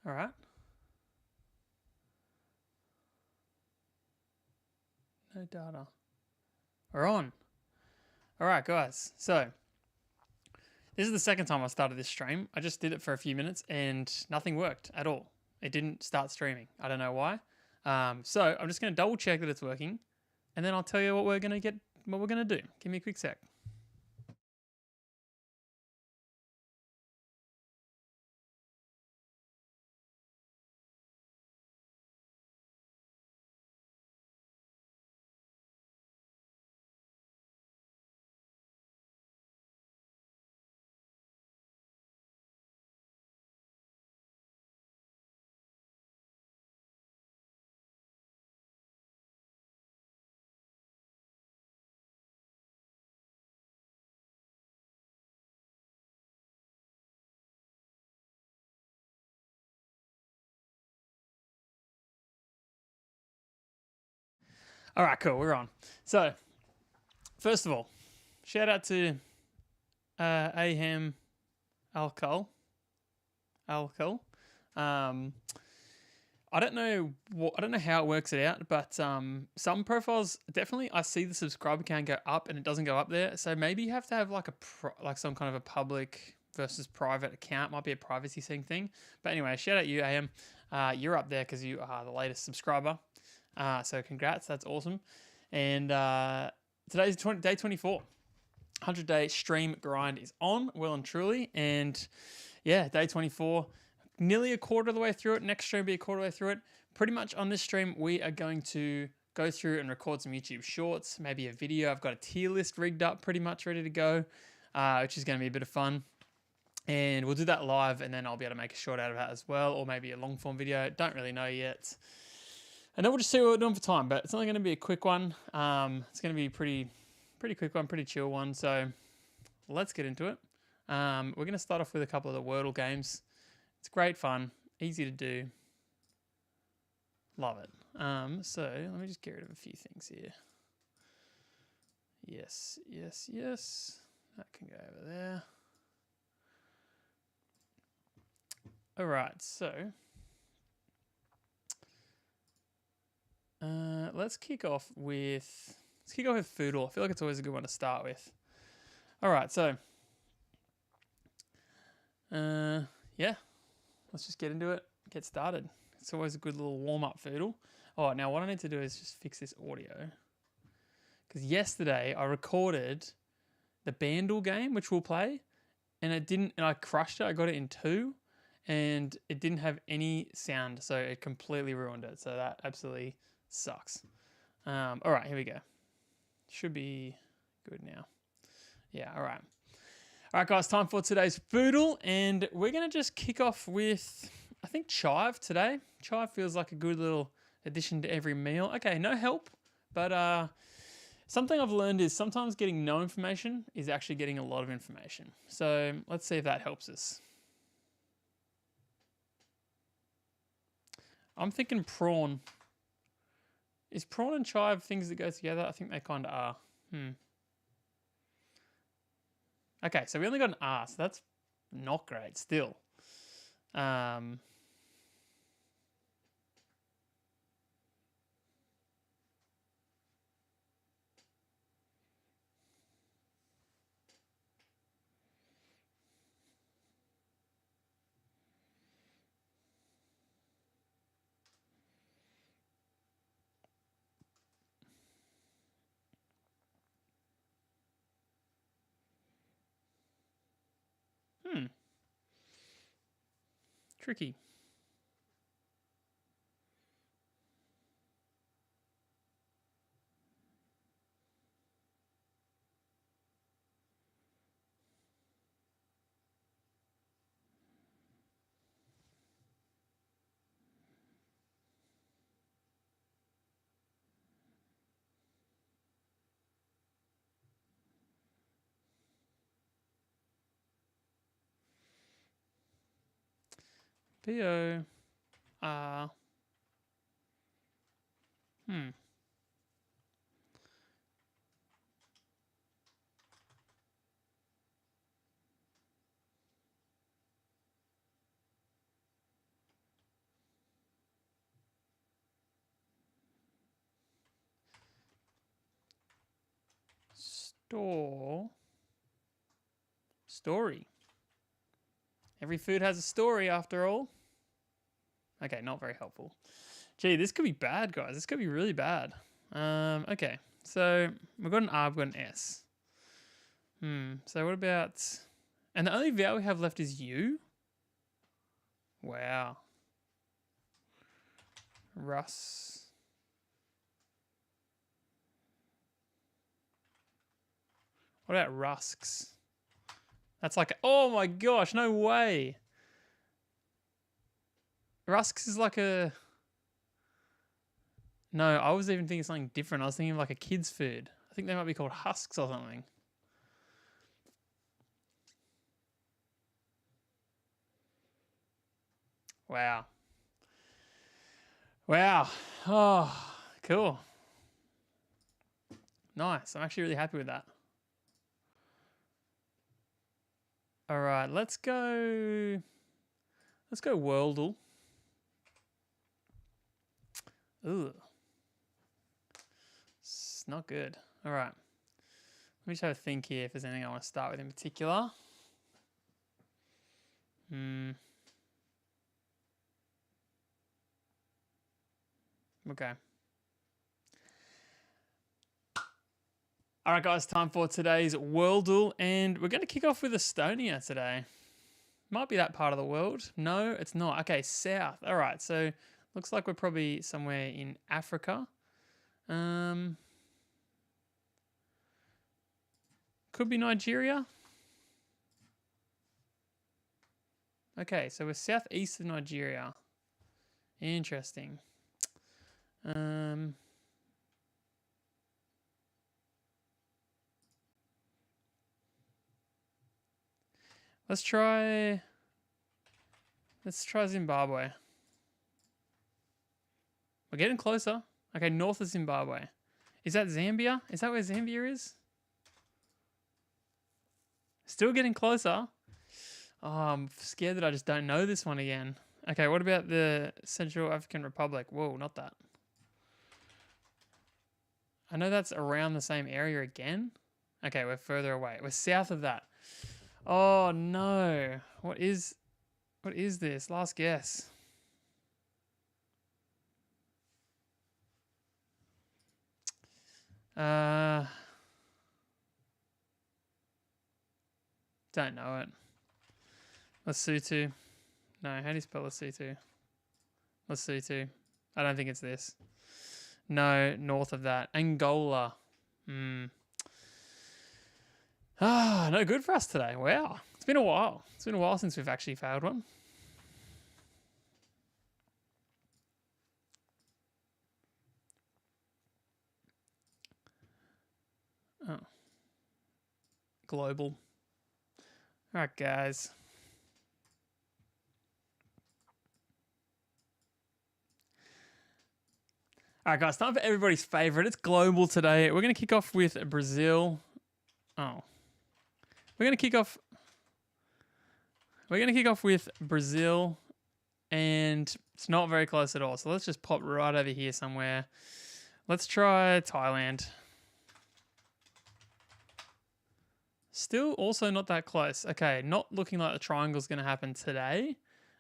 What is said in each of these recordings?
All right. No data. We're on. All right, guys. So this is the second time I started this stream. I just did it for a few minutes and nothing worked at all. It didn't start streaming. I don't know why. So I'm just going to double check that it's working, and then I'll tell you what we're going to get. What we're going to do. Give me a quick sec. All right, cool. We're on. So first of all, shout out to Ahem Alcohol. Um, I don't know how it works it out, but some profiles definitely I see the subscriber count go up and it doesn't go up there. So maybe you have to have like like some kind of a public versus private account. Might be a privacy thing. But anyway, shout out you, AM. You're up there because you are the latest subscriber. So congrats, that's awesome. And today's day 24. 100-day stream grind is on, well and truly. And yeah, day 24, nearly a quarter of the way through it. Next stream will be a quarter of the way through it. Pretty much on this stream, we are going to go through and record some YouTube shorts, maybe a video. I've got a tier list rigged up, pretty much ready to go, which is going to be a bit of fun. And we'll do that live, and then I'll be able to make a short out of that as well, or maybe a long form video. Don't really know yet. And then we'll just see what we're doing for time, but it's only going to be a quick one. It's going to be pretty quick one, pretty chill one. So let's get into it. We're going to start off with a couple of the Wordle games. It's great fun, easy to do. Love it. So let me just get rid of a few things here. Yes. That can go over there. All right, so let's kick off with Foodle. I feel like it's always a good one to start with. All right, so yeah, let's just get into it. Get started. It's always a good little warm up, Foodle. Oh, now what I need to do is just fix this audio, because yesterday I recorded the Bandle game, which we'll play, and it didn't. And I crushed it. I got it in 2, and it didn't have any sound, so it completely ruined it. So that absolutely sucks. All right, here we go. Should be good now. Yeah, all right. All right, guys, time for today's Foodle, and we're going to just kick off with, I think, chive today. Chive feels like a good little addition to every meal. Okay, no help, but something I've learned is sometimes getting no information is actually getting a lot of information. So let's see if that helps us. I'm thinking prawn. Is prawn and chive things that go together? I think they kind of are. Okay, so we only got an R, so that's not great still. Tricky. B-O. R. Story. Every food has a story after all. Okay, not very helpful. Gee, this could be bad, guys. This could be really bad. Okay, so we've got an R, we've got an S. So what about... And the only vowel we have left is U? Wow. Russ. What about rusks? That's like... Oh my gosh, no way. Rusks is like a... No, I was even thinking something different. I was thinking of like a kid's food. I think they might be called husks or something. Wow. Wow. Oh, cool. Nice. I'm actually really happy with that. All right, let's go Wordle. Ooh. It's not good. All right. Let me just have a think here if there's anything I want to start with in particular. Okay. All right, guys, time for today's Wordle, and we're going to kick off with Estonia today. Might be that part of the world. No, it's not. Okay, south. All right, so looks like we're probably somewhere in Africa. Could be Nigeria. Okay, so we're southeast of Nigeria. Interesting. Let's try Zimbabwe. We're getting closer. Okay, north of Zimbabwe. Is that Zambia? Is that where Zambia is? Still getting closer. Oh, I'm scared that I just don't know this one again. Okay, what about the Central African Republic? Whoa, not that. I know that's around the same area again. Okay, we're further away. We're south of that. Oh no. What is this? Last guess. Don't know it. Lesotho. No, how do you spell Lesotho? Lesotho. I don't think it's this. No, north of that. Angola. No good for us today. Wow. It's been a while. It's been a while since we've actually failed one. Oh. Global. All right, guys. All right, guys. Time for everybody's favorite. It's global today. We're going to kick off with Brazil. Oh. We're going to kick off with Brazil, and it's not very close at all. So let's just pop right over here somewhere. Let's try Thailand. Still also not that close. Okay, not looking like the triangle's going to happen today.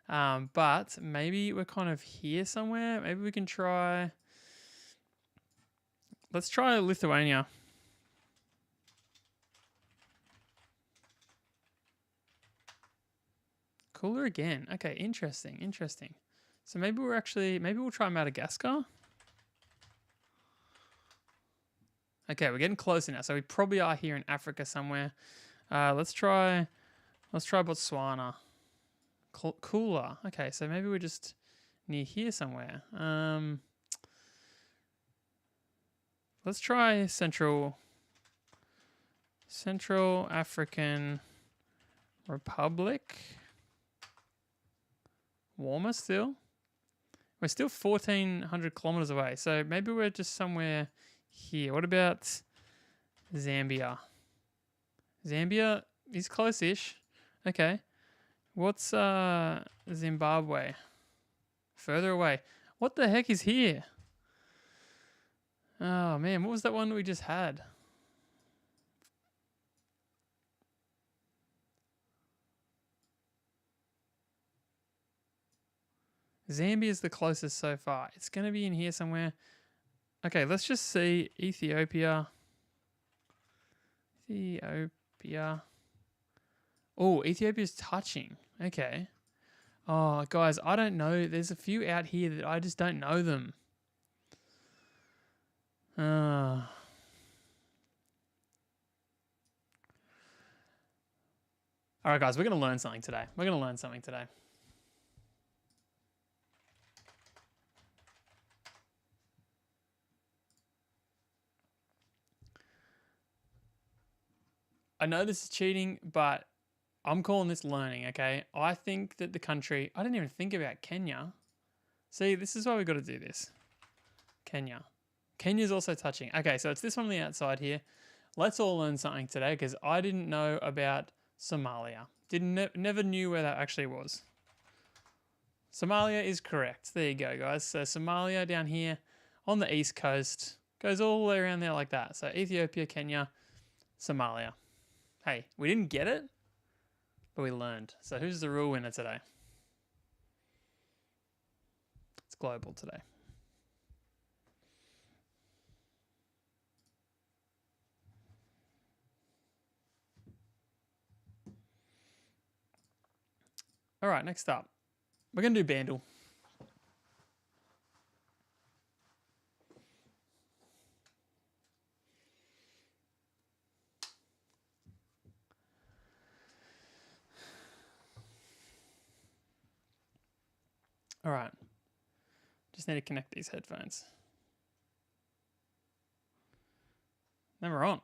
But maybe we're kind of here somewhere. Maybe we can try... Let's try Lithuania. Cooler again. Okay, interesting. So maybe we'll try Madagascar. Okay, we're getting closer now. So we probably are here in Africa somewhere. Let's try Botswana. Cooler. Okay, so maybe we're just near here somewhere. Let's try Central African Republic. Warmer still. We're still 1,400 kilometers away. So maybe we're just somewhere here. What about Zambia? Zambia is close-ish. Okay. What's Zimbabwe? Further away. What the heck is here? Oh man, what was that one we just had? Zambia is the closest so far. It's going to be in here somewhere. Okay, let's just see Ethiopia. Ethiopia. Oh, Ethiopia's touching. Okay. Oh, guys, I don't know. There's a few out here that I just don't know them. All right, guys, we're going to learn something today. I know this is cheating, but I'm calling this learning, okay? I think that the country... I didn't even think about Kenya. See, this is why we've got to do this. Kenya. Kenya's also touching. Okay, so it's this one on the outside here. Let's all learn something today because I didn't know about Somalia. Never knew where that actually was. Somalia is correct. There you go, guys. So Somalia down here on the east coast goes all the way around there like that. So Ethiopia, Kenya, Somalia. Hey, we didn't get it, but we learned. So who's the real winner today? It's global today. All right, next up. We're going to do Bandle. All right. Just need to connect these headphones. Then we're on.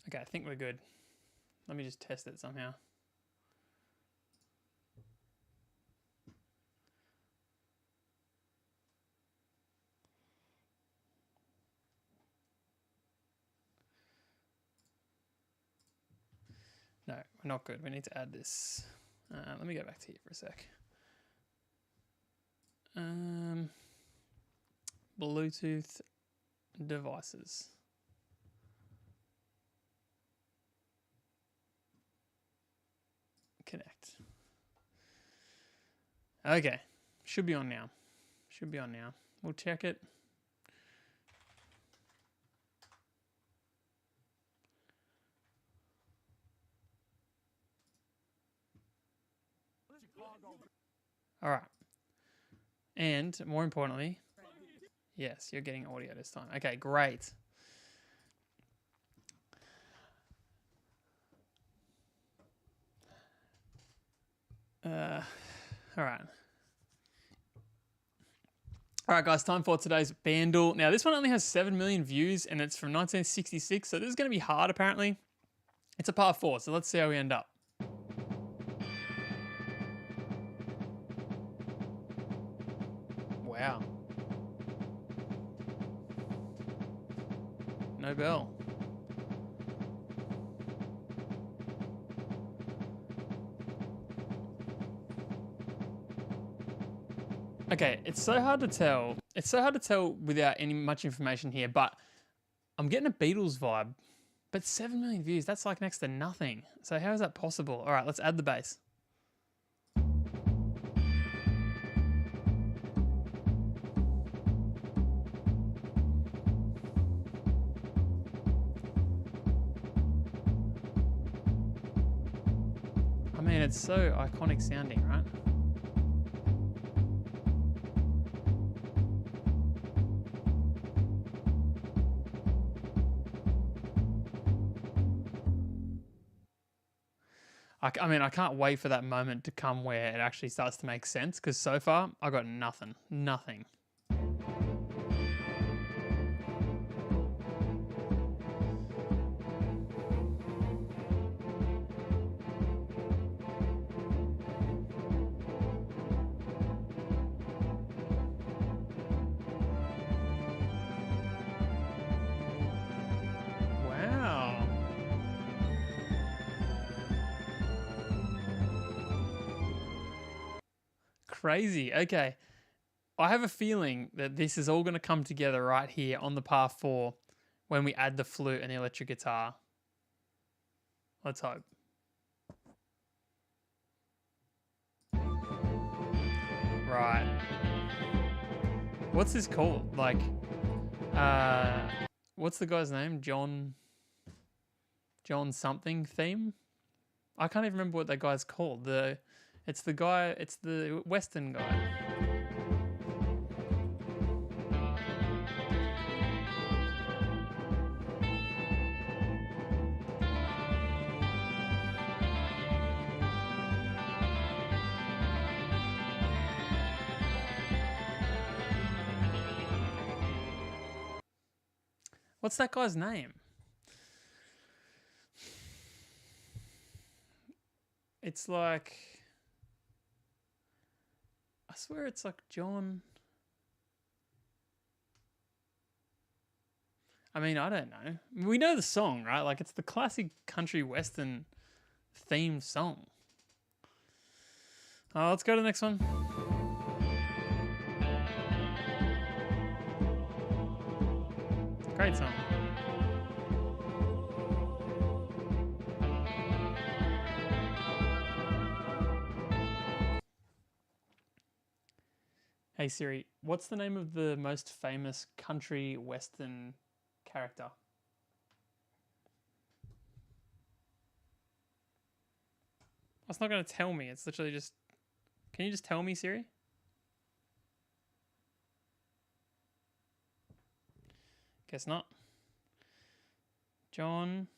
Okay, I think we're good. Let me just test it somehow. No, we're not good. We need to add this. Let me go back to here for a sec. Bluetooth devices. Connect. Okay. Should be on now. We'll check it. All right. And more importantly, yes, you're getting audio this time. Okay, great. All right. All right, guys, time for today's Bandle. Now, this one only has 7 million views, and it's from 1966, so this is going to be hard, apparently. It's a part 4, so let's see how we end up. Wow. No bell. Okay, it's so hard to tell. It's so hard to tell without any much information here, but I'm getting a Beatles vibe. But 7 million views, that's like next to nothing. So how is that possible? All right, let's add the bass. I mean, it's so iconic sounding, right? I mean, I can't wait for that moment to come where it actually starts to make sense, because so far, I got nothing. Nothing. Wow. crazy. Okay. I have a feeling that this is all going to come together right here on the par 4 when we add the flute and the electric guitar. Let's hope. Right. What's this called? Like, what's the guy's name? John something theme? I can't even remember what that guy's called. It's the Western guy. What's that guy's name? It's like, I swear it's like John. I mean, I don't know. We know the song, right? Like, it's the classic country western theme song. Let's go to the next one. Great song. Hey Siri, what's the name of the most famous country western character? It's not going to tell me. It's literally just... Can you just tell me, Siri? Guess not. John...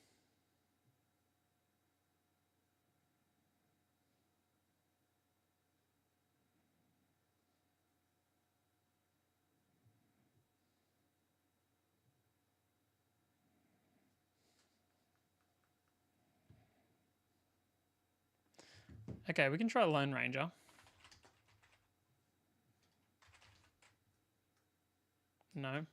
Okay, we can try Lone Ranger. No.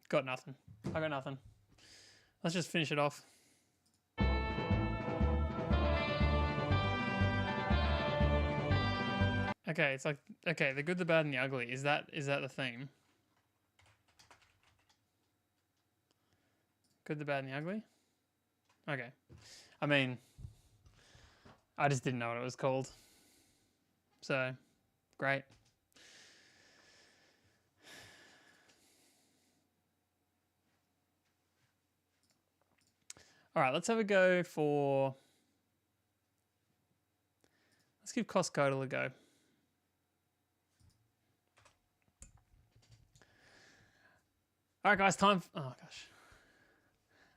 Got nothing. I got nothing. Let's just finish it off. Okay, it's like, okay, the good, the bad, and the ugly. Is that the theme? Good, the bad, and the ugly? Okay. I mean, I just didn't know what it was called. So, great. All right, let's have a go for... Let's give Costco a go. All right, guys, time... Oh, gosh.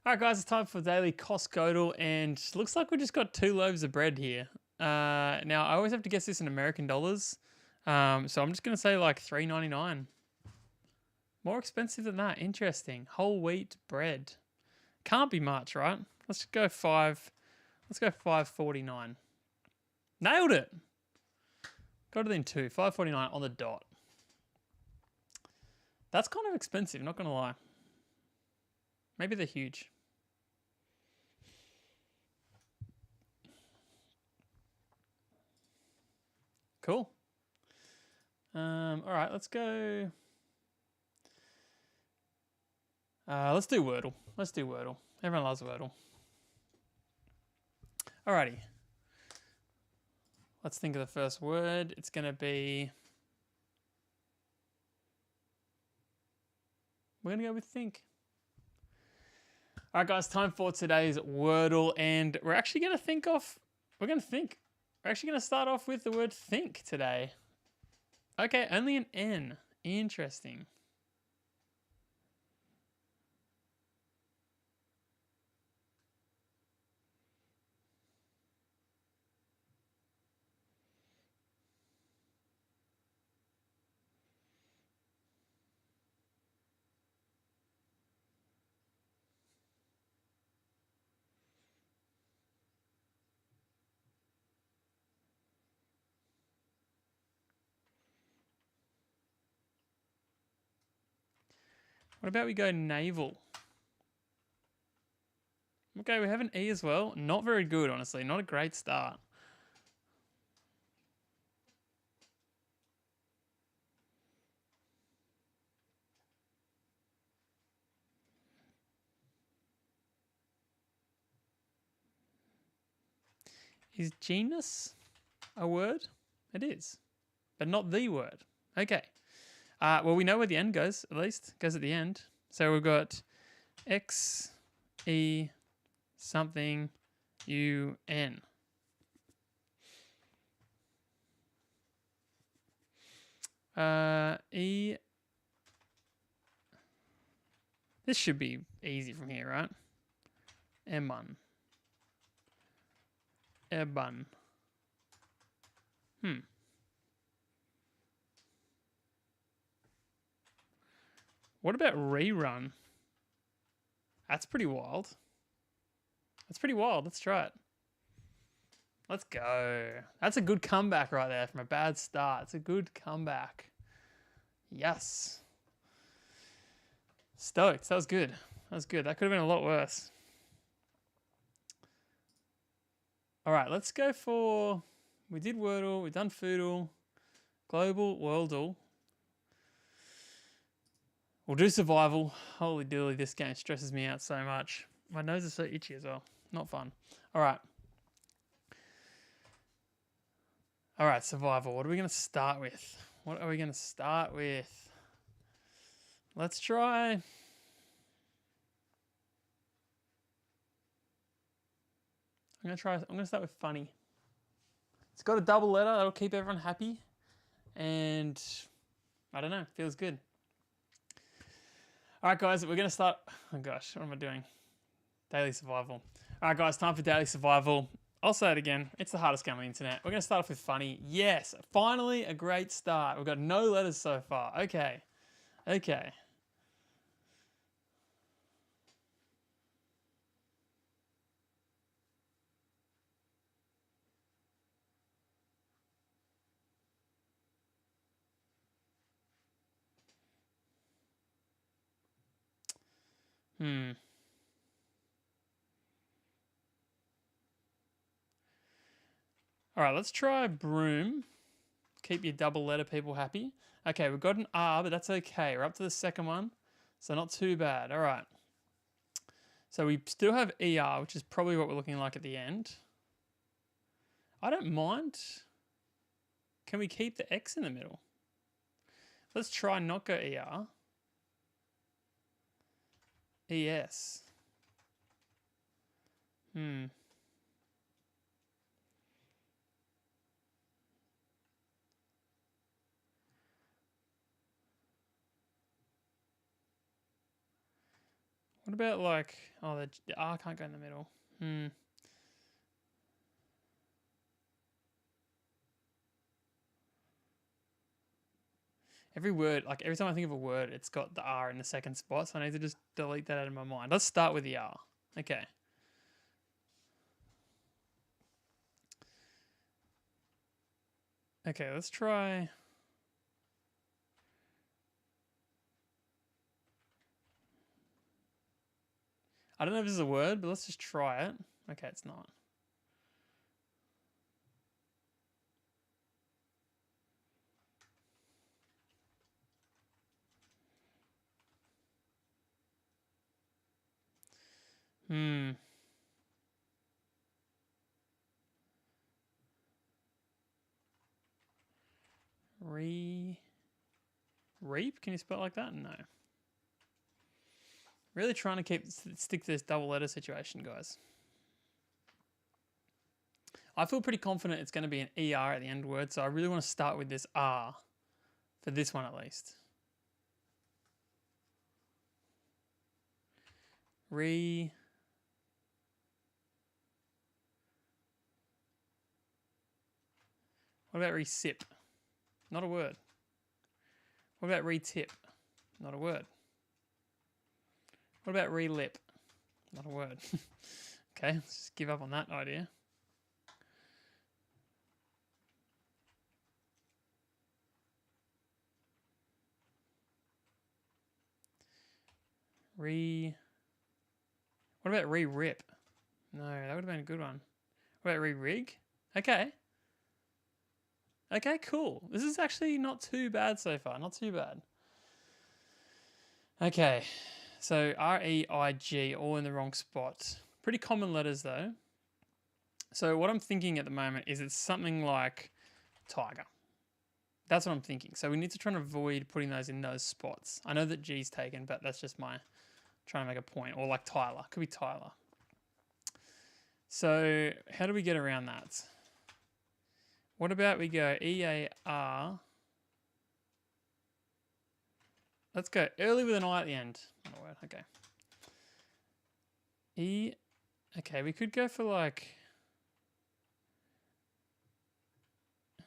All right, guys, it's time for daily Costco, and looks like we just got 2 loaves of bread here. Now, I always have to guess this in American dollars, so I'm just going to say like $3.99. More expensive than that. Interesting. Whole wheat bread. Can't be much, right? Let's go $5.49. Nailed it. Got it in 2. $5.49 on the dot. That's kind of expensive, not going to lie. Maybe they're huge. Cool. All right, let's go. Let's do Wordle. Everyone loves Wordle. Alrighty. Let's think of the first word. It's going to be... We're going to go with think. All right, guys, time for today's Wordle, and we're actually going to think. We're actually going to start off with the word think today. Okay, only an N. Interesting. What about we go navel? Okay, we have an E as well. Not very good, honestly. Not a great start. Is genus a word? It is, but not the word. Okay. Well, we know where the end goes, at least. It goes at the end. So we've got X, E, something, U, N. E. This should be easy from here, right? M1. Eban. What about rerun? That's pretty wild. That's pretty wild. Let's try it. Let's go. That's a good comeback right there from a bad start. It's a good comeback. Yes. Stoked. That was good. That was good. That could have been a lot worse. All right, let's go for... We did Wordle. We've done Foodle. Global, Worldle. We'll do survival. Holy dooly, this game stresses me out so much. My nose is so itchy as well. Not fun. All right. All right, survival. What are we going to start with? What are we going to start with? Let's try... I'm going to start with funny. It's got a double letter. That'll keep everyone happy. And I don't know. Feels good. All right, guys, we're going to start... Oh, gosh, what am I doing? Daily survival. All right, guys, time for daily survival. I'll say it again. It's the hardest game on the internet. We're going to start off with funny. Yes, finally a great start. We've got no letters so far. Okay. Okay. All right, let's try broom. Keep your double letter people happy. Okay, we've got an R, but that's okay. We're up to the second one, so not too bad. All right. So we still have ER, which is probably what we're looking like at the end. I don't mind. Can we keep the X in the middle? Let's try not go ER. ES. What about like, oh, the R can't go in the middle. Every word, like every time I think of a word, it's got the R in the second spot, so I need to just delete that out of my mind. Let's start with the R. Okay. Okay, let's try... I don't know if this is a word, but let's just try it. Okay, it's not. Reap? Can you spell it like that? No. Really trying to stick to this double letter situation, guys. I feel pretty confident it's going to be an ER at the end word, so I really want to start with this R for this one at least. What about resip? Not a word. What about retip? Not a word. What about relip? Not a word. Okay, let's just give up on that idea. What about re-rip? No, that would have been a good one. What about re-rig? Okay. Okay, cool. This is actually not too bad so far. Not too bad. Okay. So R-E-I-G, all in the wrong spot. Pretty common letters though. So what I'm thinking at the moment is it's something like tiger. That's what I'm thinking. So we need to try and avoid putting those in those spots. I know that G's taken, but that's just my trying to make a point. Or like Tyler. Could be Tyler. So how do we get around that? What about we go E-A-R. Let's go early with an I at the end. Not a word. Okay. E. Okay, we could go for like...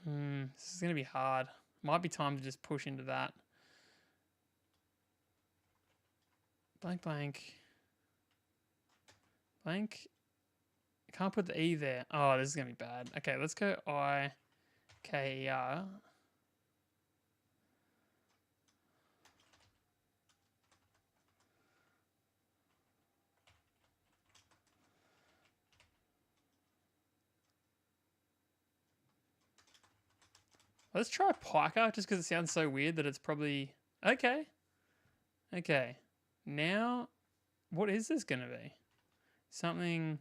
this is going to be hard. Might be time to just push into that. Blank, blank. Blank. I can't put the E there. Oh, this is going to be bad. Okay, let's go I-K-E-R. Let's try piker, just because it sounds so weird that it's probably... Okay. Okay. Now, what is this going to be? Something...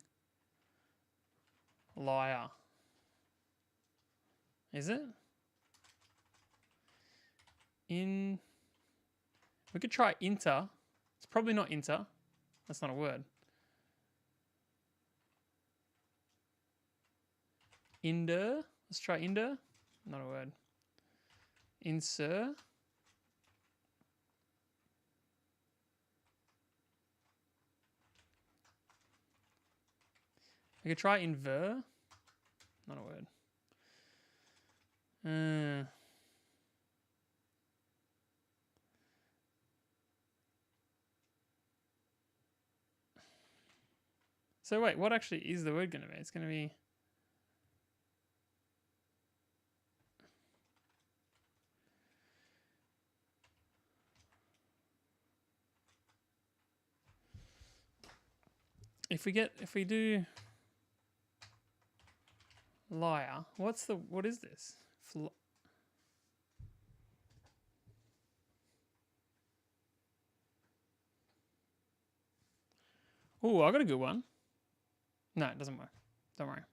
Liar. Is it? We could try inter. It's probably not inter. That's not a word. Inder. Let's try inder. Not a word. Insur. We could try inver. Not a word. So wait, what actually is the word going to be? It's going to be... If we do liar, what is this? Oh, I got a good one. No, it doesn't work. Don't worry.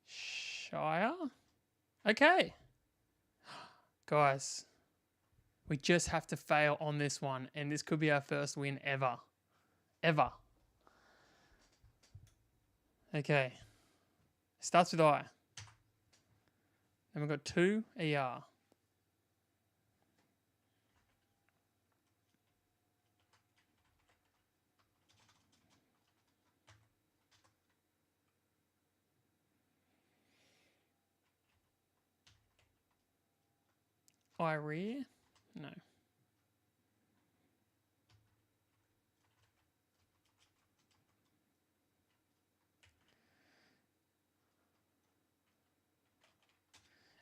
Shire? Okay. Guys, we just have to fail on this one, and this could be our first win ever. Ever. Okay. Starts with I. Then we've got 2 ER. Irea? No.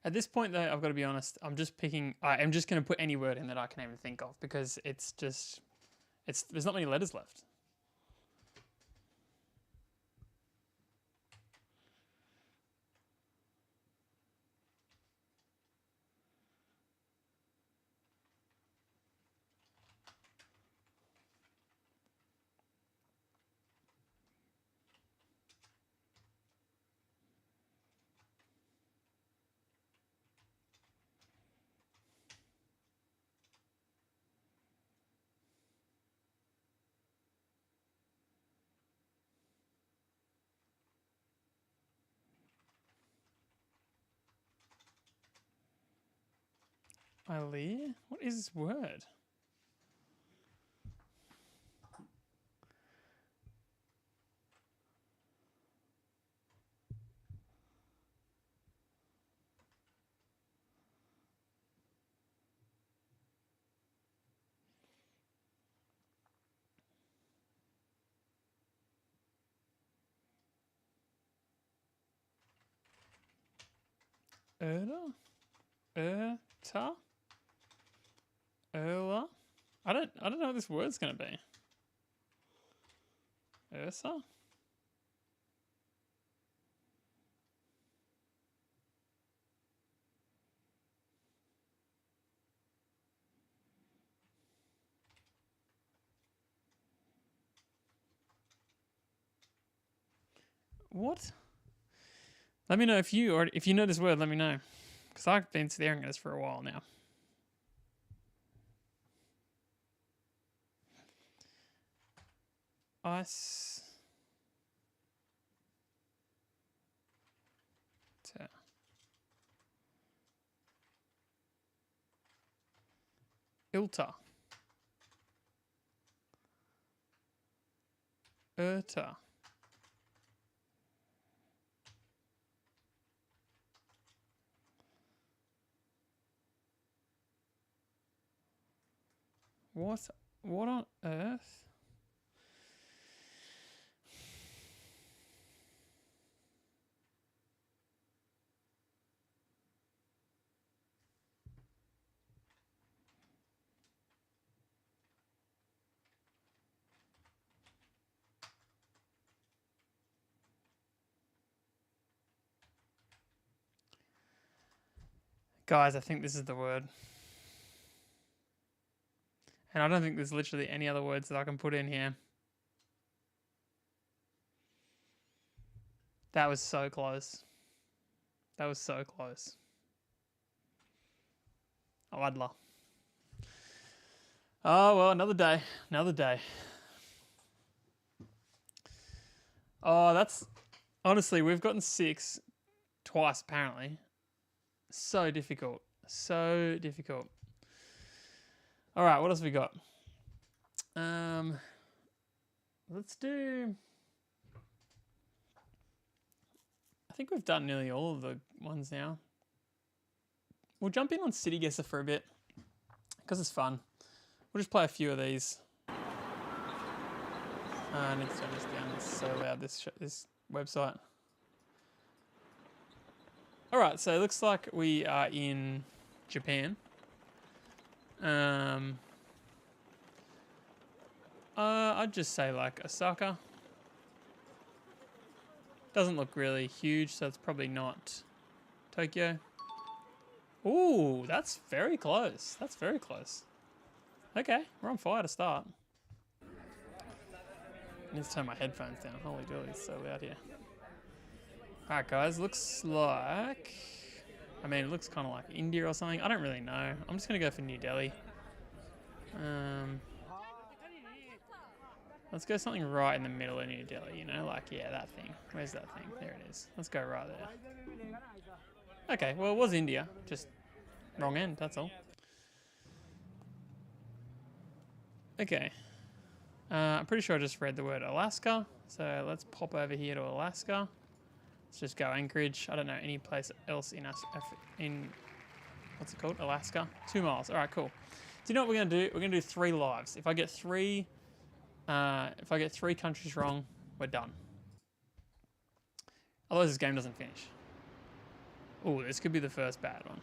At this point, though, I've got to be honest. I'm just going to put any word in that I can even think of because there's not many letters left. Ilea? What is this word? Erda? Erta? Erla? I don't know what this word's gonna be. Ursa? What? Let me know if you know this word. Let me know, because I've been staring at this for a while now. Ice. Ilta. Erta. What on earth? Guys, I think this is the word. And I don't think there's literally any other words that I can put in here. That was so close. That was so close. Wadla. Oh, well, another day. Another day. Oh, that's... Honestly, we've gotten 6 twice, apparently. So difficult. So difficult. All right, what else have we got? Let's do... I think we've done nearly all of the ones now. We'll jump in on City Guesser for a bit, because it's fun. We'll just play a few of these. I need to turn this down. It's so loud, this website. All right, so it looks like we are in Japan. I'd just say like Osaka. Doesn't look really huge, so it's probably not Tokyo. Ooh, that's very close. That's very close. Okay, we're on fire to start. I need to turn my headphones down. Holy dooly, it's so loud here. Alright guys, looks like... I mean, it looks kind of like India or something. I don't really know. I'm just going to go for New Delhi. Let's go something right in the middle of New Delhi, you know? Like, yeah, that thing. Where's that thing? There it is. Let's go right there. Okay, well, it was India. Just wrong end, that's all. Okay. I'm pretty sure I just read the word Alaska. So let's pop over here to Alaska. Let's just go Anchorage. I don't know any place else in what's it called? Alaska. 2 miles. All right, cool. Do you know what we're gonna do? We're gonna do 3 lives. If I get 3 countries wrong, we're done. Otherwise, this game doesn't finish. Oh, this could be the first bad one.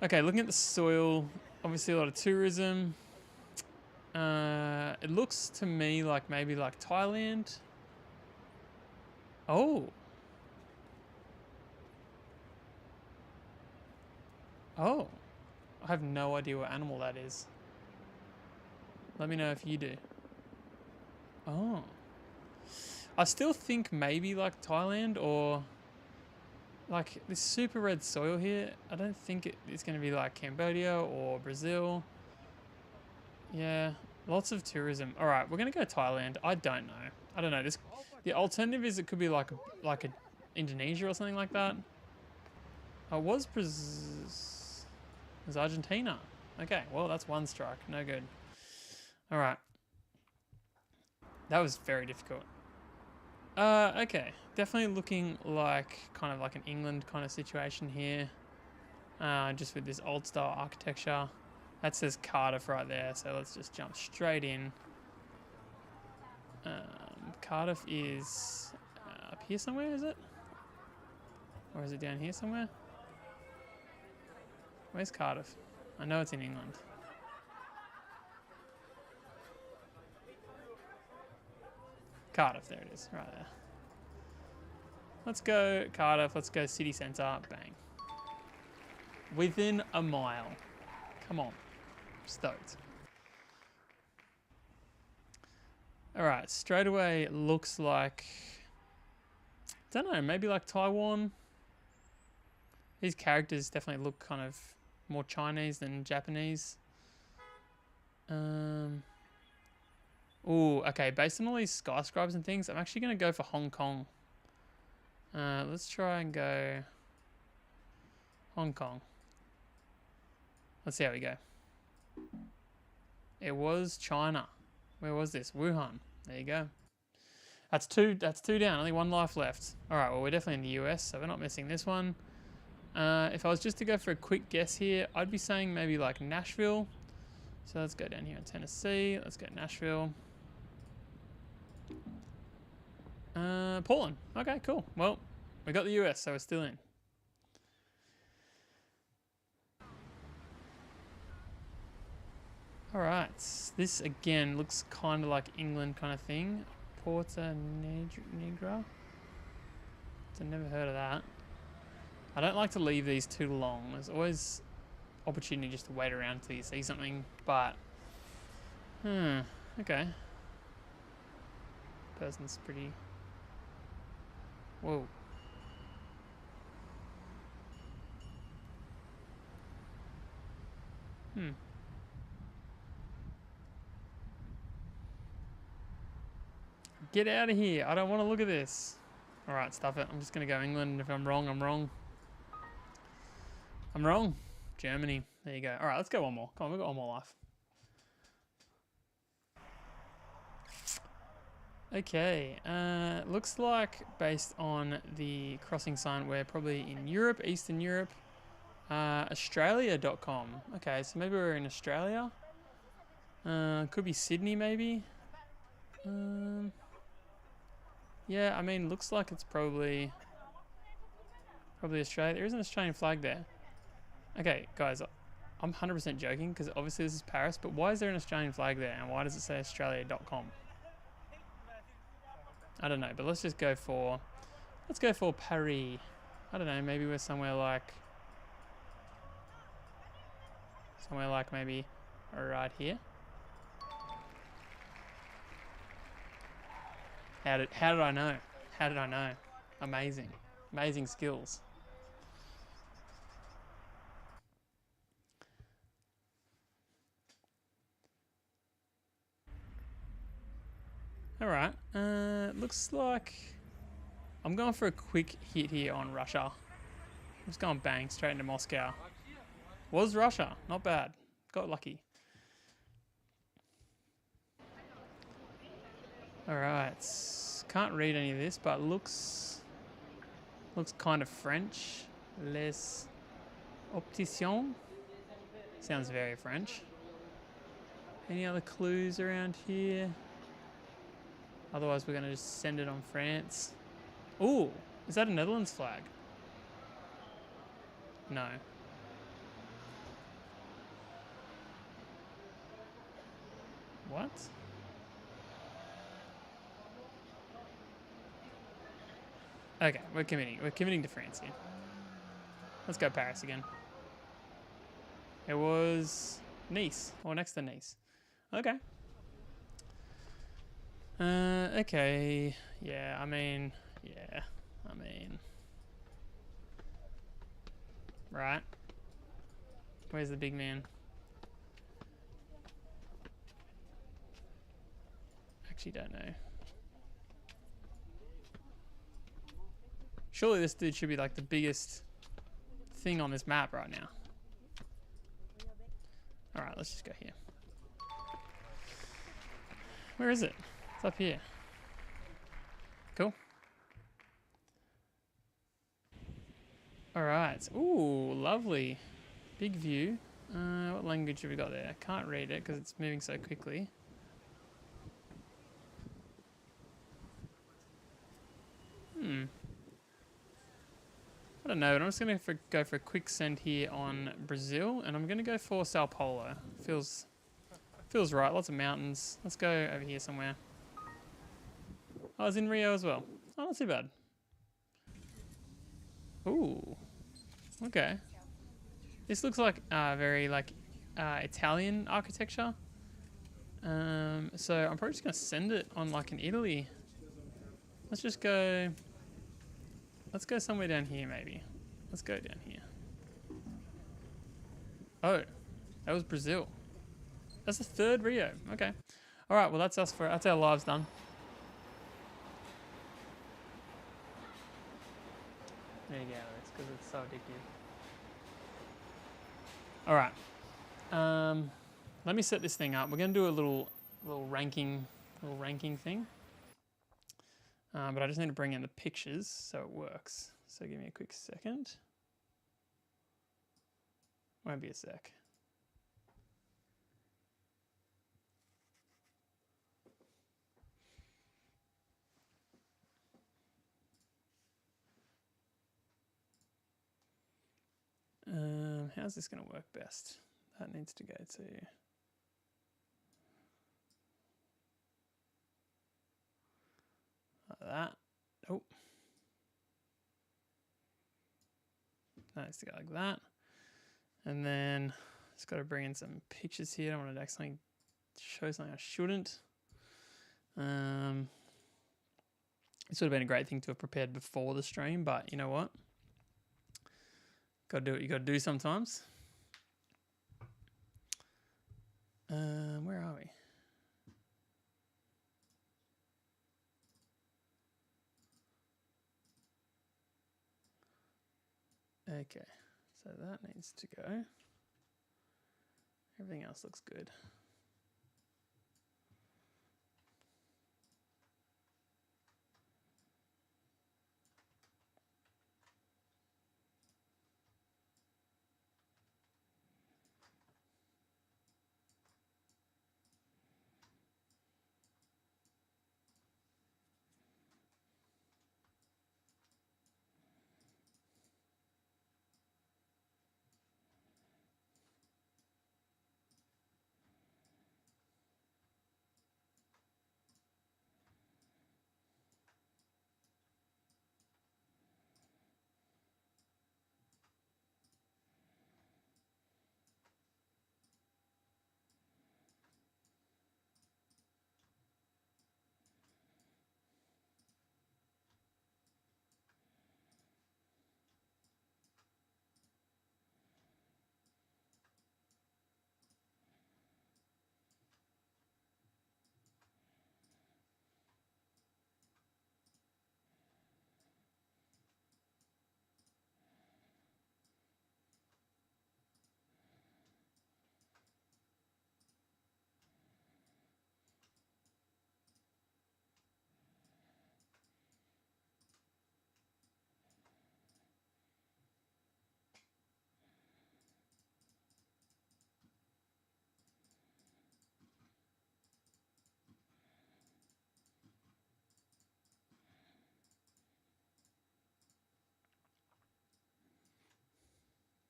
Okay, looking at the soil, obviously a lot of tourism. It looks to me like maybe like Thailand. Oh. Oh. I have no idea what animal that is. Let me know if you do. Oh. I still think maybe like Thailand or like this super red soil here. I don't think it's going to be like Cambodia or Brazil. Yeah, lots of tourism. All right, we're going to go Thailand. I don't know. I don't know. The alternative is it could be like a Indonesia or something like that. It was Argentina. Okay, well, that's 1 strike. No good. All right. That was very difficult. Okay. Definitely looking like kind of like an England kind of situation here. Just with this old style architecture. That says Cardiff right there, so let's just jump straight in. Cardiff is up here somewhere, is it? Or is it down here somewhere? Where's Cardiff? I know it's in England. Cardiff, there it is, right there. Let's go Cardiff, let's go city centre, bang. Within a mile. Come on. Stoked. Alright, straight away it looks like... don't know, maybe like Taiwan. These characters definitely look kind of more Chinese than Japanese. Ooh, okay, based on all these skyscrapers and things, I'm actually going to go for Hong Kong. Let's try and go Hong Kong. Let's see how we go. It was China. Where was this? Wuhan. There you go. That's two down. Only one life left. All right, well, we're definitely in the US, so we're not missing this one. If I was just to go for a quick guess here, I'd be saying maybe like Nashville. So let's go down here in Tennessee. Let's go Nashville. Portland. Okay, cool. Well, we got the US, so we're still in. All right. This, again, looks kind of like England kind of thing. Porta Negra. I've never heard of that. I don't like to leave these too long. There's always opportunity just to wait around until you see something, but... okay. Person's pretty... whoa. Get out of here. I don't want to look at this. Alright, stuff it. I'm just going to go England. If I'm wrong, I'm wrong. I'm wrong. Germany. There you go. Alright, let's go one more. Come on, we've got one more life. Okay. Looks like, based on the crossing sign, we're probably in Europe, Eastern Europe. Australia.com. Okay, so maybe we're in Australia. Could be Sydney, maybe. Yeah, I mean, looks like it's probably Australia. There is an Australian flag there. Okay, guys, I'm 100% joking because obviously this is Paris, but why is there an Australian flag there and why does it say Australia.com? I don't know, but let's go for Paris. I don't know, maybe we're somewhere like maybe right here. How did I know? How did I know? Amazing. Amazing skills. Alright. Looks like I'm going for a quick hit here on Russia. I'm just going bang straight into Moscow. Was Russia. Not bad. Got lucky. Alright. Can't read any of this, but looks kind of French. Les opticiens. Sounds very French. Any other clues around here? Otherwise, we're going to just send it on France. Ooh, is that a Netherlands flag? No. What? Okay, we're committing to France here. Let's go Paris again. It was Nice, or next to Nice. Okay. Okay. Yeah, I mean... Right. Where's the big man? Actually don't know. Surely this dude should be like the biggest thing on this map right now. Alright, let's just go here. Where is it? It's up here. Cool. Alright. Ooh, lovely. Big view. What language have we got there? I can't read it because it's moving so quickly. I I don't know, but I'm just going to go for a quick send here on Brazil, and I'm going to go for Sao Paulo. Feels right. Lots of mountains. Let's go over here somewhere. I was in Rio as well. Oh, not too bad. Ooh. Okay. This looks like very like Italian architecture. So I'm probably just going to send it on like in Italy. Let's just go... Let's go somewhere down here maybe. Let's go down here. Oh, that was Brazil. That's the third Rio. Okay. All right. Well, that's our lives done. There you go. It's because it's so addictive. All right. Let me set this thing up. We're gonna do a little ranking thing. But I just need to bring in the pictures so it works. So give me a quick second. Won't be a sec. How's this going to work best? That needs to go to... like that. Oh. That needs to go like that. And then just got to bring in some pictures here. I don't want to accidentally show something I shouldn't. This would have been a great thing to have prepared before the stream, but you know what? Got to do what you got to do sometimes. Where are we? Okay, so that needs to go. Everything else looks good.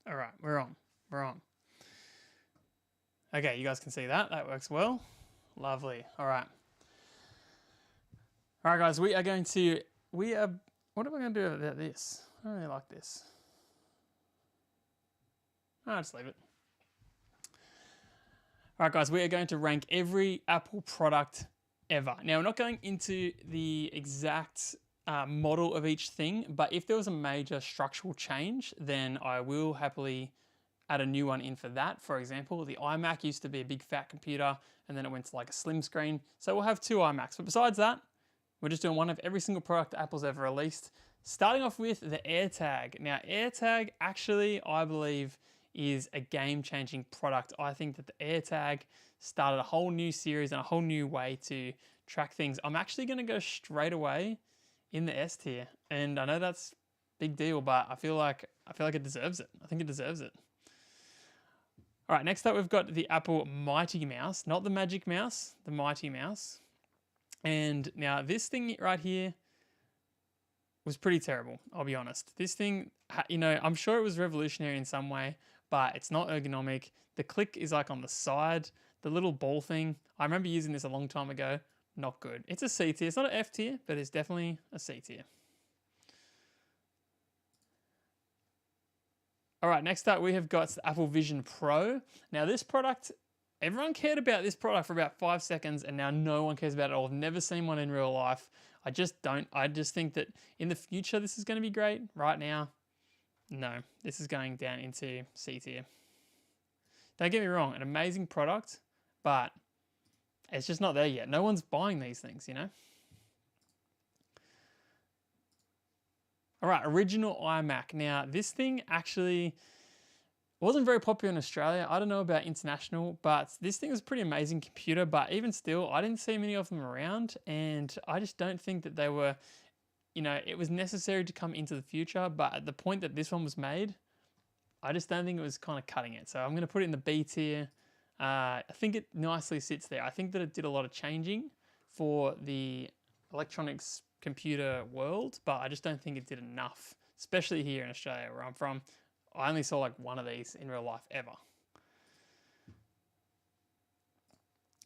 All right, we're on. We're on. Okay, you guys can see that. That works well. Lovely. All right. All right, guys, what am I going to do about this? I don't really like this. I'll just leave it. All right, guys, we are going to rank every Apple product ever. Now, we're not going into the exact model of each thing, but if there was a major structural change, then I will happily add a new one in for that. For example, the iMac used to be a big fat computer and then it went to like a slim screen. So we'll have two iMacs. But besides that, we're just doing one of every single product Apple's ever released. Starting off with the AirTag. Now, AirTag actually, I believe, is a game-changing product. I think that the AirTag started a whole new series and a whole new way to track things. I'm actually going to go straight away in the S tier, and I know that's a big deal, but I feel like it deserves it. I think it deserves it. All right, next up we've got the Apple Mighty Mouse, not the Magic Mouse, the Mighty Mouse. And now this thing right here was pretty terrible, I'll be honest. This thing, you know, I'm sure it was revolutionary in some way, but it's not ergonomic. The click is like on the side, the little ball thing. I remember using this a long time ago. Not good. It's a C tier. It's not an F tier, but it's definitely a C tier. All right, next up we have got the Apple Vision Pro. Now this product, everyone cared about this product for about 5 seconds, and now no one cares about it at all. I've never seen one in real life. I just don't. I just think that in the future this is going to be great. Right now, no. This is going down into C tier. Don't get me wrong, an amazing product, but it's just not there yet. No one's buying these things, you know? All right, original iMac. Now, this thing actually wasn't very popular in Australia. I don't know about international, but this thing is a pretty amazing computer. But even still, I didn't see many of them around, and I just don't think that they were, you know, it was necessary to come into the future. But at the point that this one was made, I just don't think it was kind of cutting it. So I'm going to put it in the B tier. I think it nicely sits there. I think that it did a lot of changing for the electronics computer world, but I just don't think it did enough, especially here in Australia where I'm from. I only saw like one of these in real life ever.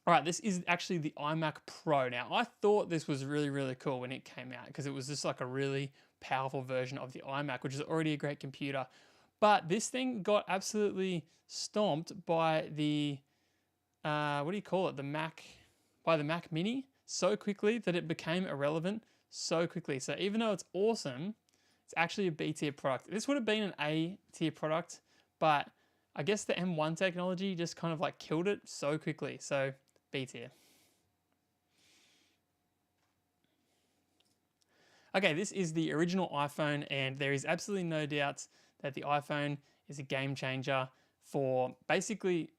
All right, this is actually the iMac Pro. Now, I thought this was really, really cool when it came out because it was just like a really powerful version of the iMac, which is already a great computer. But this thing got absolutely stomped by the, what do you call it? By the Mac Mini so quickly that it became irrelevant so quickly. So even though it's awesome, it's actually a B tier product. This would have been an A tier product, but I guess the M1 technology just kind of like killed it so quickly. So B tier. Okay, this is the original iPhone, and there is absolutely no doubt that the iPhone is a game changer for basically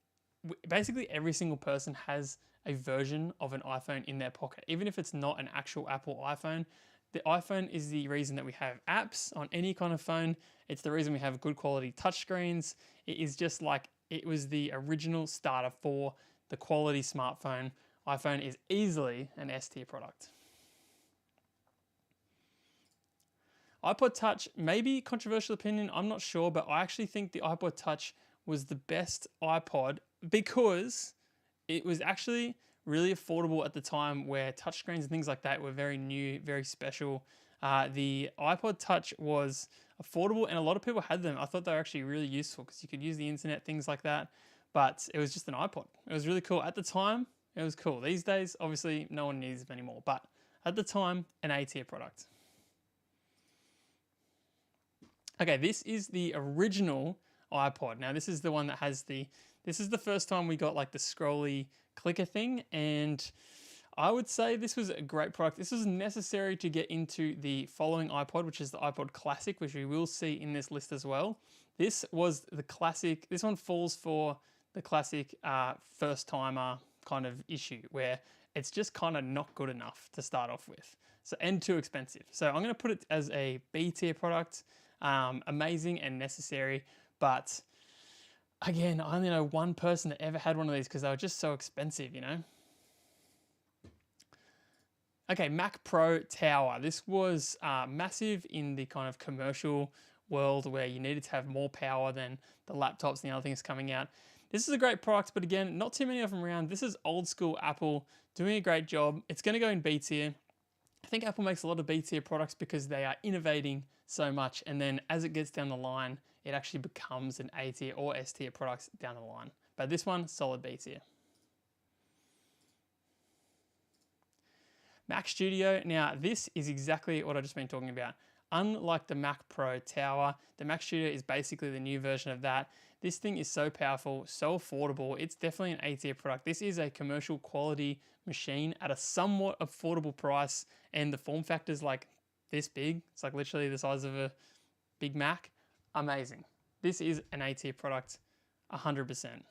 every single person has a version of an iPhone in their pocket. Even if it's not an actual Apple iPhone, the iPhone is the reason that we have apps on any kind of phone. It's the reason we have good quality touchscreens. It is just like it was the original starter for the quality smartphone. iPhone is easily an S tier product. iPod Touch, maybe controversial opinion, I'm not sure, but I actually think the iPod Touch was the best iPod because it was actually really affordable at the time where touchscreens and things like that were very new, very special. The iPod Touch was affordable and a lot of people had them. I thought they were actually really useful because you could use the internet, things like that, but it was just an iPod. It was really cool. At the time, it was cool. These days, obviously, no one needs them anymore, but at the time, an A tier product. Okay, this is the original iPod. Now, this is the one that has this is the first time we got like the scrolly clicker thing, and I would say this was a great product. This was necessary to get into the following iPod, which is the iPod Classic, which we will see in this list as well. This was the classic. This one falls for the classic first timer kind of issue where it's just kind of not good enough to start off with. So, and too expensive. So I'm going to put it as a B tier product. Amazing and necessary, but again, I only know one person that ever had one of these because they were just so expensive, you know? Okay, Mac Pro Tower. This was massive in the kind of commercial world where you needed to have more power than the laptops and the other things coming out. This is a great product, but again, not too many of them around. This is old school Apple doing a great job. It's going to go in B tier. I think Apple makes a lot of B tier products because they are innovating so much, and then as it gets down the line, it actually becomes an A tier or S tier product down the line. But this one, solid B tier. Mac Studio. Now, this is exactly what I've just been talking about. Unlike the Mac Pro Tower, the Mac Studio is basically the new version of that. This thing is so powerful, so affordable. It's definitely an A tier product. This is a commercial quality machine at a somewhat affordable price, and the form factor is like this big. It's like literally the size of a Big Mac. Amazing. This is an A tier product, 100%.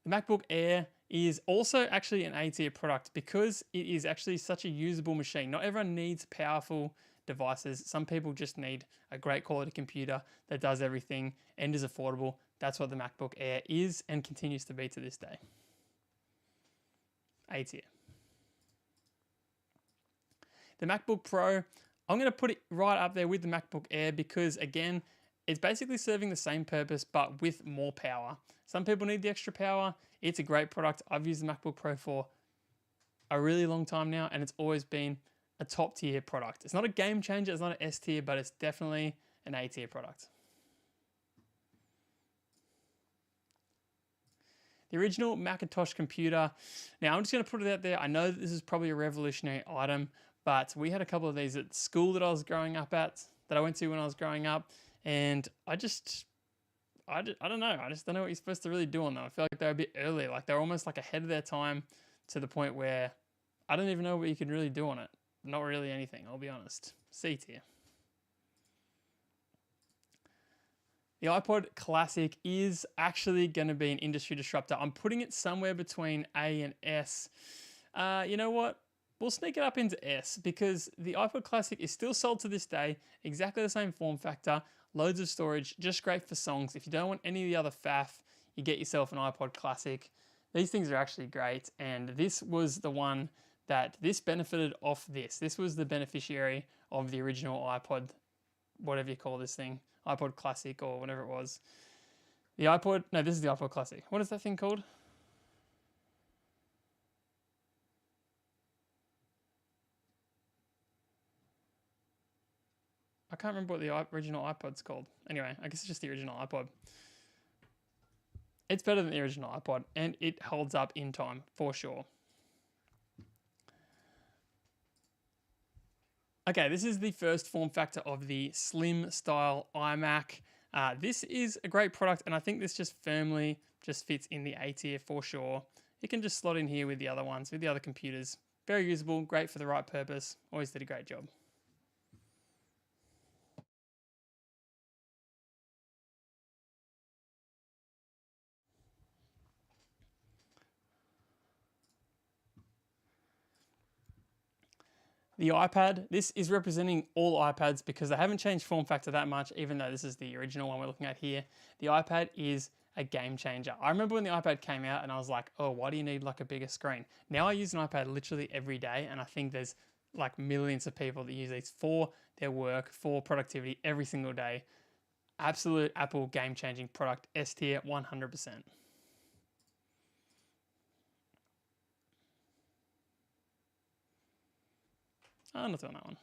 The MacBook Air is also actually an A tier product because it is actually such a usable machine. Not everyone needs powerful devices. Some people just need a great quality computer that does everything and is affordable. That's what the MacBook Air is and continues to be to this day. A tier. The MacBook Pro, I'm going to put it right up there with the MacBook Air because, again, it's basically serving the same purpose but with more power. Some people need the extra power. It's a great product. I've used the MacBook Pro for a really long time now, and it's always been a top tier product. It's not a game changer, it's not an S tier, but it's definitely an A tier product. The original Macintosh computer. Now, I'm just going to put it out there. I know that this is probably a revolutionary item, but we had a couple of these at school that I was growing up at, that I went to when I was growing up, and I don't know. I just don't know what you're supposed to really do on them. I feel like they're a bit early. Like they're almost like ahead of their time to the point where I don't even know what you can really do on it. Not really anything, I'll be honest. C tier. The iPod Classic is actually going to be an industry disruptor. I'm putting it somewhere between A and S. You know what? We'll sneak it up into S because the iPod Classic is still sold to this day. Exactly the same form factor. Loads of storage. Just great for songs. If you don't want any of the other faff, you get yourself an iPod Classic. These things are actually great. And this was the one that this benefited off this. This was the beneficiary of the original iPod, whatever you call this thing. iPod Classic or whatever it was. The iPod, no, this is the iPod Classic. What is that thing called? I can't remember what the original iPod's called. Anyway, I guess it's just the original iPod. It's better than the original iPod, and it holds up in time, for sure. Okay, this is the first form factor of the slim style iMac. This is a great product, and I think this just firmly just fits in the A tier for sure. It can just slot in here with the other ones, with the other computers. Very usable, great for the right purpose. Always did a great job. The iPad, this is representing all iPads because they haven't changed form factor that much, even though this is the original one we're looking at here. The iPad is a game changer. I remember when the iPad came out and I was like, oh, why do you need like a bigger screen? Now I use an iPad literally every day, and I think there's like millions of people that use these for their work, for productivity every single day. Absolute Apple game-changing product, S tier 100%. I'm not doing that one.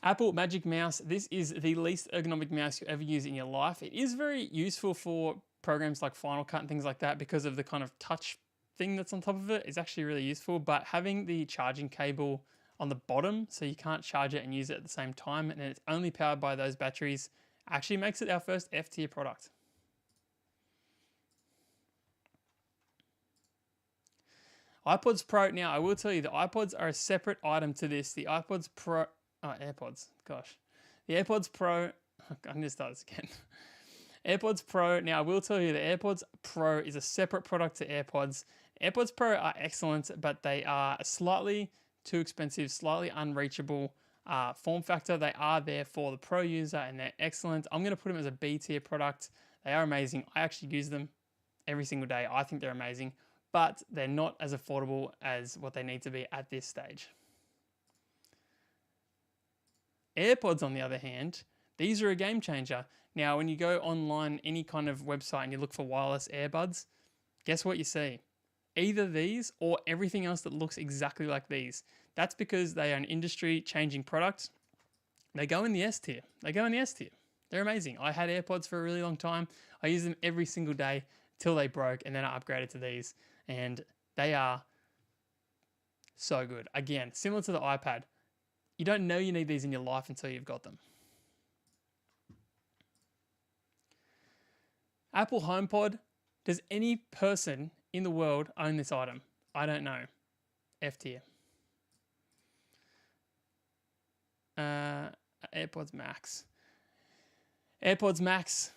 Apple Magic Mouse. This is the least ergonomic mouse you ever use in your life. It is very useful for programs like Final Cut and things like that because of the kind of touch thing that's on top of it. It's actually really useful, but having the charging cable on the bottom so you can't charge it and use it at the same time, and it's only powered by those batteries, actually makes it our first F tier product. iPods Pro. Now, I will tell you, the iPods are a separate item to this. The iPods Pro... Oh, AirPods. Gosh. The AirPods Pro... I'm going to start this again. AirPods Pro. Now, I will tell you, the AirPods Pro is a separate product to AirPods. AirPods Pro are excellent, but they are slightly too expensive, slightly unreachable form factor. They are there for the Pro user, and they're excellent. I'm going to put them as a B tier product. They are amazing. I actually use them every single day. I think they're amazing, but they're not as affordable as what they need to be at this stage. AirPods, on the other hand, these are a game changer. Now, when you go online, any kind of website, and you look for wireless earbuds, guess what you see? Either these or everything else that looks exactly like these. That's because they are an industry-changing product. They go in the S tier. They go in the S tier. They're amazing. I had AirPods for a really long time. I use them every single day till they broke, and then I upgraded to these. And they are so good. Again, similar to the iPad. You don't know you need these in your life until you've got them. Apple HomePod. Does any person in the world own this item? I don't know. F tier. AirPods Max. AirPods Max.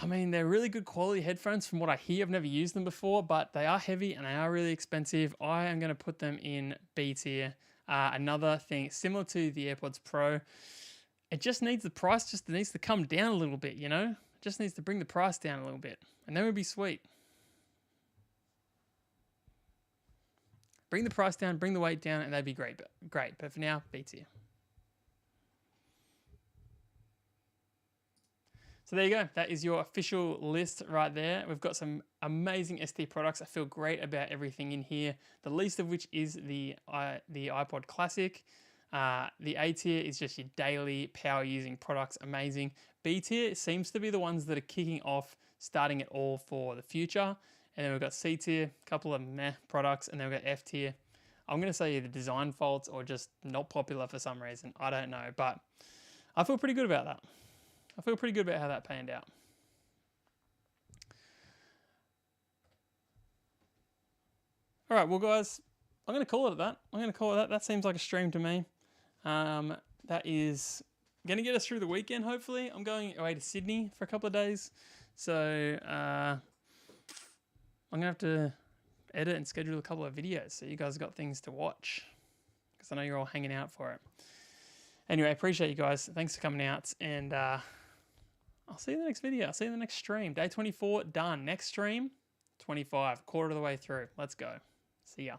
I mean, they're really good quality headphones from what I hear. I've never used them before, but they are heavy and they are really expensive. I am going to put them in B tier. Another thing, similar to the AirPods Pro, it just needs the price, just needs to come down a little bit, you know? It just needs to bring the price down a little bit, and then it would be sweet. bring the price down, bring the weight down, and that'd be great. But for now, B tier. So there you go. That is your official list right there. We've got some amazing ST products. I feel great about everything in here. The least of which is the iPod Classic. The A tier is just your daily power using products. Amazing. B tier seems to be the ones that are kicking off, starting it all for the future. And then we've got C tier, a couple of meh products, and then we've got F tier. I'm going to say either design faults or just not popular for some reason. I don't know, but I feel pretty good about that. I feel pretty good about how that panned out. All right, well, guys, I'm going to call it that. That seems like a stream to me. That is going to get us through the weekend, hopefully. I'm going away to Sydney for a couple of days. So I'm going to have to edit and schedule a couple of videos so you guys have got things to watch, because I know you're all hanging out for it. Anyway, appreciate you guys. Thanks for coming out, and I'll see you in the next video. I'll see you in the next stream. Day 24 done. Next stream, 25, quarter of the way through. Let's go. See ya.